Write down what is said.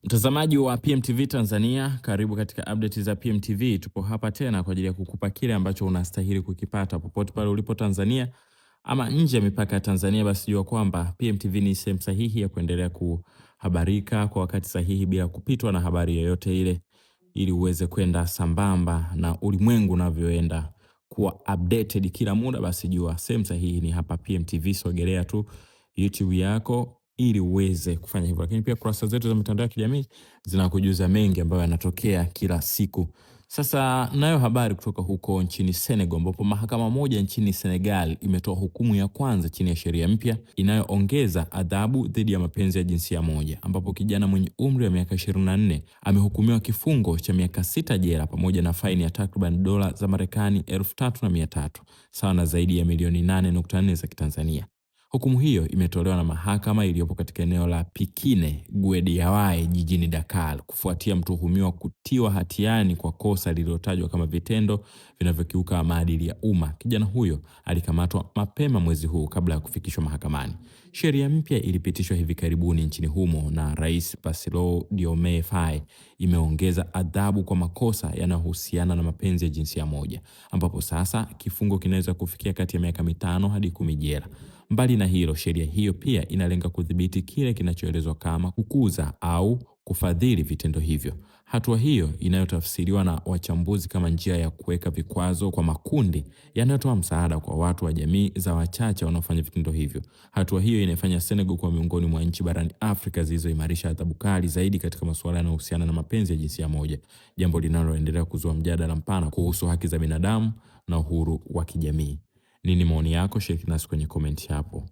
Mtazamaji wa PMTV Tanzania, karibu katika update za PMTV. Tupo hapa tena kwa ajili ya kukupa kile ambacho unastahili kukipata popote pale ulipo Tanzania ama nje ya mipaka ya Tanzania. Basi jua kwamba PMTV ni sehemu sahihi ya kuendelea kuhabarika kwa wakati sahihi bila kupitwa na habari yoyote ile, ili uweze kwenda sambamba na ulimwengu unavyoenda kuwa updated kila muda. Basi jua sehemu sahihi ni hapa PMTV. Sogelea tu YouTube yako ili uweze kufanya hivyo. Lakini pia kurasa zetu za mitandao ya kijamii zinakujuza mengi ambayo yanatokea kila siku. Sasa nayo habari kutoka huko nchini Senegal, ambapo mahakama moja nchini Senegal imetoa hukumu ya kwanza chini ya sheria mpya inayoongeza adhabu dhidi ya mapenzi ya jinsia moja, ambapo kijana mwenye umri wa miaka 24 amehukumiwa kifungo cha miaka 6 jela pamoja na faini ya takriban dola za Marekani 3,300 sawa na zaidi ya milioni 8.4 za Kitanzania. Hukumu hiyo imetolewa na mahakama iliyopo katika eneo la Pikine Guediawaye jijini Dakar kufuatia mtuhumiwa kutiwa hatiani kwa kosa lililotajwa kama vitendo vinavyokiuka maadili ya umma. Kijana huyo alikamatwa mapema mwezi huu kabla ya kufikishwa mahakamani. Sheria mpya ilipitishwa hivi karibuni nchini humo na Rais Bassirou Diomaye Faye imeongeza adhabu kwa makosa yanayohusiana na mapenzi ya jinsia moja, ambapo sasa kifungo kinaweza kufikia kati ya miaka 5 hadi 10 jela. Mbali na hilo, sheria hiyo pia inalenga kudhibiti kile kinachoelezwa kama kukuza au kufadhili vitendo hivyo. Hatua hiyo inayotafsiriwa na wachambuzi kama njia ya kuweka vikwazo kwa makundi yanayotoa msaada kwa watu wa jamii za wachache wanaofanya vitendo hivyo. Hatua hiyo inafanya Senegal kuwa miongoni mwa nchi barani Afrika zilizoimarisha adhabu kali zaidi katika masuala yanayohusiana na mapenzi ya jinsia moja, jambo linaloendelea kuzua mjadala mpana kuhusu haki za binadamu na uhuru wa kijamii. Nini maoni yako? Shiriki nasi kwenye comment hapo.